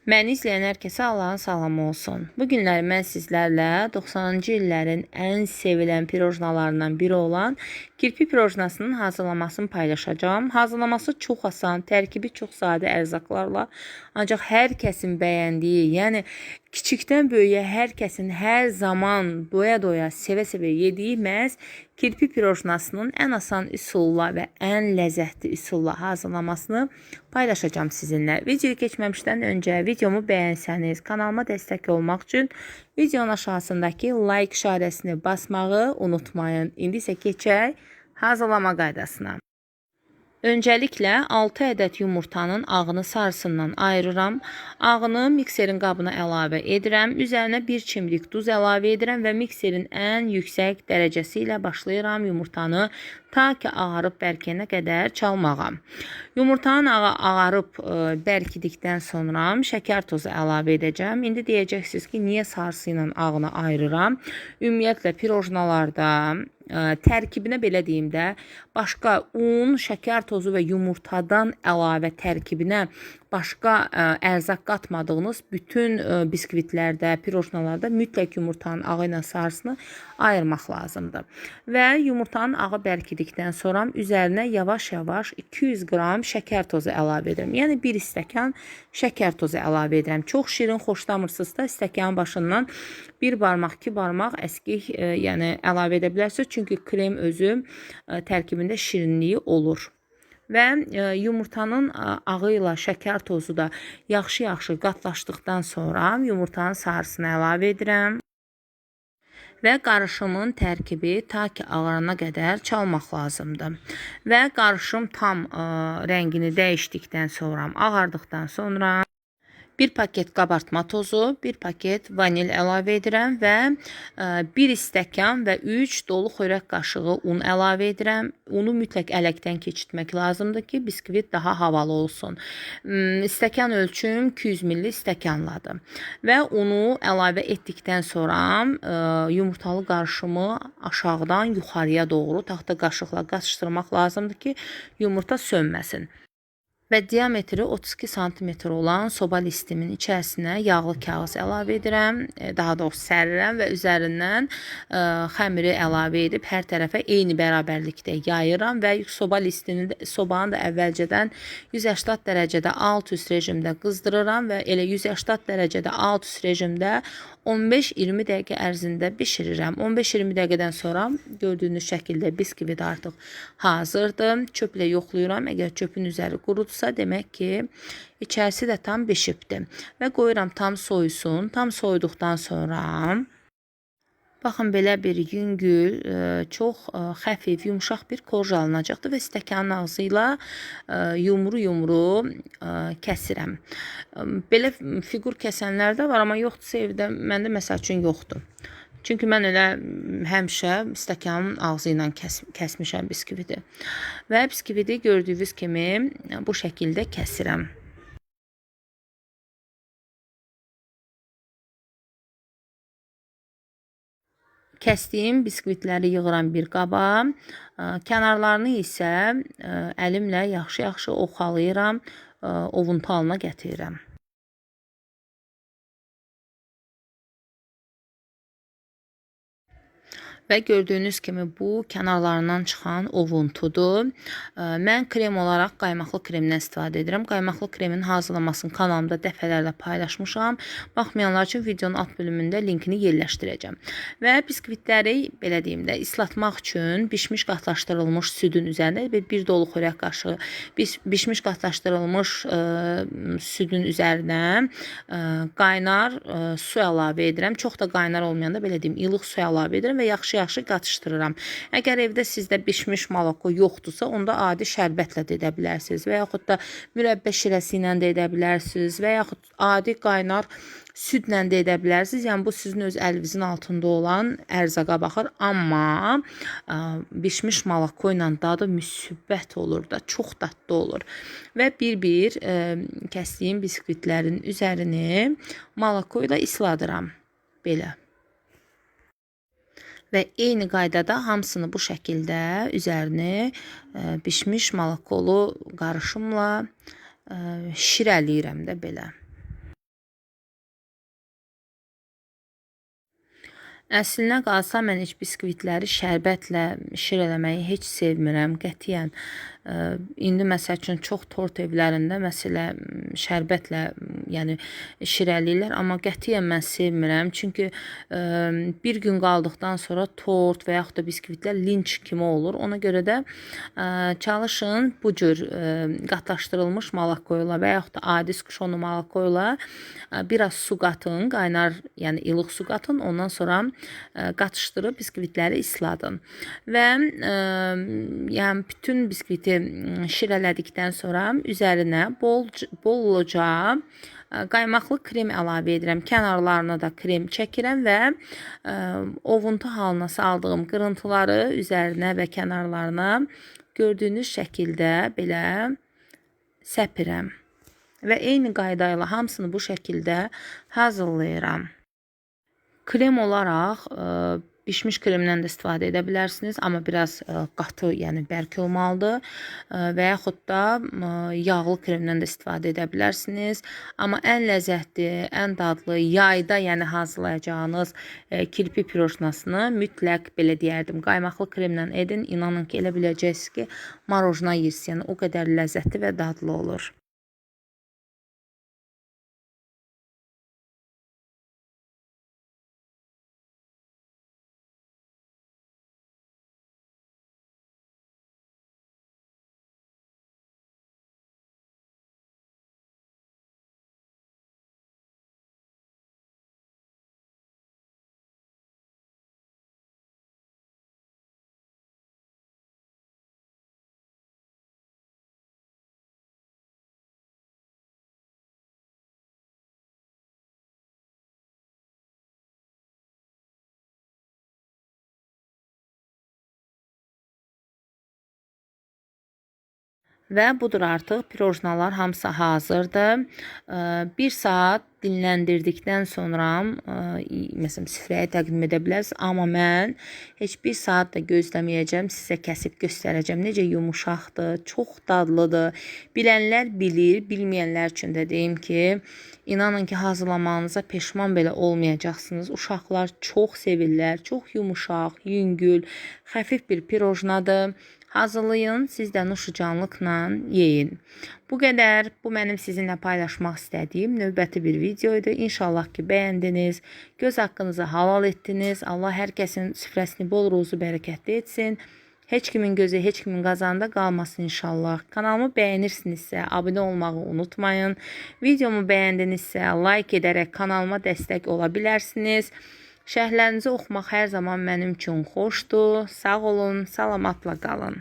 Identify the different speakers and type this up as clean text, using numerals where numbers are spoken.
Speaker 1: Məni izləyən hər kəsə Allahın salamı olsun. Bu günləri mən sizlərlə 90-cı illərin ən sevilən pirojnalarından biri olan kirpi pirojnasının hazırlamasını paylaşacağım. Hazırlaması çox asan, tərkibi çox sadə ərzaqlarla, ancaq hər kəsin bəyəndiyi, yəni kiçikdən böyüyə hər kəsin hər zaman doya-doya, sevə-sevə yediyi məhz kirpi pirojnasının ən asan üsulla və ən ləzzətli üsulla hazırlamasını paylaşacağım sizinlə. Videoya keçməmişdən öncə videomu bəyənsəniz, kanalıma dəstək olmaq üçün videonun aşağısındakı like işarəsini basmağı unutmayın. İndi isə keçək hazırlama qaydasına. Öncəliklə 6 ədəd yumurtanın ağını sarısından ayırıram. Ağını mikserin qabına əlavə edirəm. Üzərinə 1 çimdik duz əlavə edirəm və mikserin ən yüksək dərəcəsi ilə başlayıram yumurtanı ta ki ağarıb bərkiyənə qədər çalmağa. Yumurtanın ağarıb bərkidikdən sonra şəkər tozu əlavə edəcəm. İndi deyəcəksiniz ki, niyə sarısı ilə ağını ayırıram? Ümumiyyətlə pirojnalarda tərkibinə belə deyim də, başqa un, şəkər tozu və yumurtadan əlavə tərkibinə başqa ərzaq qatmadığınız bütün biskvitlərdə, pirojnalarda mütləq yumurtanın ağı ilə sarısını ayırmaq lazımdır. Və yumurtanın ağı bərkidikdən sonra üzərinə yavaş-yavaş 200 qram şəkər tozu əlavə edirəm. Yəni 1 stəkan şəkər tozu əlavə edirəm. Çox şirin xoşlamırsınızsa stəkanın başından 1 barmaq, 2 barmaq əskik yəni əlavə edə bilərsiniz. Çünki krem özü tərkibində şirinliyi olur. Və yumurtanın ağı ilə şəkər tozu da yaxşı-yaxşı qatlaşdıqdan sonra yumurtanın sarısını əlavə edirəm. Və qarışımın tərkibi ta ki ağarana qədər çalmaq lazımdır. Və qarışım tam rəngini dəyişdikdən sonra, ağardıqdan sonra 1 paket qabartma tozu, 1 paket vanil əlavə edirəm və 1 stəkan və 3 dolu xörək qaşığı un əlavə edirəm. Unu mütləq ələkdən keçirtmək lazımdır ki, biskvit daha havalı olsun. Stəkan ölçüm 200 ml stəkanladır. Və unu əlavə etdikdən sonra yumurtalı qarışımı aşağıdan yuxarıya doğru taxta qaşıqla qaçışdırmaq lazımdır ki, yumurta sönməsin. Və diametri 32 sm olan soba listimin içərisinə yağlı kağız əlavə edirəm, daha doğrusu sərirəm və üzərindən xəmiri əlavə edib hər tərəfə eyni bərabərlikdə yayıram və soba listini, sobanı da əvvəlcədən 180 dərəcədə alt-üst rejimdə qızdırıram və elə 180 dərəcədə alt-üst rejimdə 15-20 dəqiqə ərzində bişirirəm. 15-20 dəqiqədən sonra gördüyünüz şəkildə biskvit artıq hazırdır. Çöplə yoxlayıram. Əgər çöpün üzəri qurudsa, demək ki, içərisi də tam bişibdir. Və qoyuram tam soyusun. Tam soyuduqdan sonra baxın, belə bir yüngül, çox xəfif, yumuşaq bir korja alınacaqdır və stəkanın ağzı ilə yumru-yumru kəsirəm. Belə fiqur kəsənlər də var, amma yoxdursa evdə, məndə məsəl üçün yoxdur. Çünki mən elə həmişə stəkanın ağzı ilə kəsmişəm biskviti. Və biskviti gördüyünüz kimi bu şəkildə kəsirəm. Kəsdiyim biskvitləri yığıram bir qaba. Kənarlarını isə əlimlə yaxşı-yaxşı oxalayıram, ovuntu halına gətirirəm. Və gördüyünüz kimi bu kənarlarından çıxan ovuntudur. Mən krem olaraq qaymaqlı kremdən istifadə edirəm. Qaymaqlı kremin hazırlamasını kanalımda dəfələrlə paylaşmışam. Baxmayanlar üçün videonun alt bölümündə linkini yerləşdirəcəm. Və biskvitləri, belə deyim də, islatmaq üçün bişmiş qatlaşdırılmış südün üzərində bir dolu xörək qaşığı bişmiş qatlaşdırılmış südün üzərinə qaynar su əlavə edirəm. Çox da qaynar olmayanda, belə deyim, ilıq su əlavə edirəm və yaxşı qatışdırıram. Əgər evdə sizdə bişmiş malako yoxdursa, onda adi şərbətlə də edə bilərsiniz və yaxud da mürəbbə şirəsi ilə də edə bilərsiniz və yaxud adi qaynar südlə də edə bilərsiniz. Yəni, bu sizin öz əlinizin altında olan ərzaqa baxır. Amma bişmiş malako ilə dadı müsbət olur da, çox dadlı olur. Və bir-bir kəsdiyim biskvitlərin üzərini malako ilə isladıram. Belə. Və eyni qaydada hamısını bu şəkildə üzərini bişmiş malakolu qarışımla şirələyirəm də belə. Əslinə qalsa mən heç biskvitləri şərbətlə şir eləməyi heç sevmirəm qətiyyən. İndi məsəl üçün çox tort evlərində məsələ şərbətlə, yəni şir eləyirlər, amma qətiyyən mən sevmirəm. Çünki bir gün qaldıqdan sonra tort və yaxud da biskvitlər linç kimi olur. Ona görə də çalışın bu cür qatlaşdırılmış malakoyla və yaxud da adi skuşonlu malakoyla biraz su qatın, qaynar, yəni ilıq su qatın, ondan sonra qatışdırıb biskvitləri isladın və yəni bütün biskviti şirələdikdən sonra üzərinə bolca qaymaqlı krem əlavə edirəm. Kənarlarına da krem çəkirəm və ovuntu halına saldığım qırıntıları üzərinə və kənarlarına gördüyünüz şəkildə belə səpirəm və eyni qayda ilə hamısını bu şəkildə hazırlayıram. Krem olaraq bişmiş kremdən də istifadə edə bilərsiniz, amma biraz qatı, yəni bərk olmalıdır və yaxud da yağlı kremdən də istifadə edə bilərsiniz. Amma ən ləzzətli, ən dadlı yayda, yəni hazırlayacağınız kirpi pirojnasını mütləq belə deyərdim, qaymaqlı kremlə edin. İnanın ki, elə biləcəksiniz ki, marojna yiyirsiniz, yəni o qədər ləzzətli və dadlı olur. Və budur artıq pirojnalar hamısı hazırdır. 1 saat dinləndirdikdən sonra məsələn süfrəyə təqdim edə bilərsiniz. Amma mən heç 1 saat da gözləməyəcəm. Sizə kəsib göstərəcəm. Necə yumuşaqdır, çox dadlıdır. Bilənlər bilir, bilməyənlər üçün də deyim ki, inanın ki, hazırlamağınıza peşman belə olmayacaqsınız. Uşaqlar çox sevirlər. Çox yumuşaq, yüngül, xəfif bir pirojnadır. Hazırlayın, siz də nuşucanlıqla yeyin. Bu qədər. Bu mənim sizinlə paylaşmaq istədiyim növbəti bir videoydu. İnşallah ki, bəyəndiniz. Göz haqqınızı halal etdiniz. Allah hər kəsin süfrəsini bol ruzu bərəkətli etsin. Heç kimin gözü, heç kimin qazanında qalmasın inşallah. Kanalımı bəyənirsinizsə, abunə olmağı unutmayın. Videomu bəyəndinizsə, like edərək kanalıma dəstək ola bilərsiniz. Şərhlərinizi oxumaq hər zaman mənim üçün xoşdur. Sağ olun, salamatla qalın.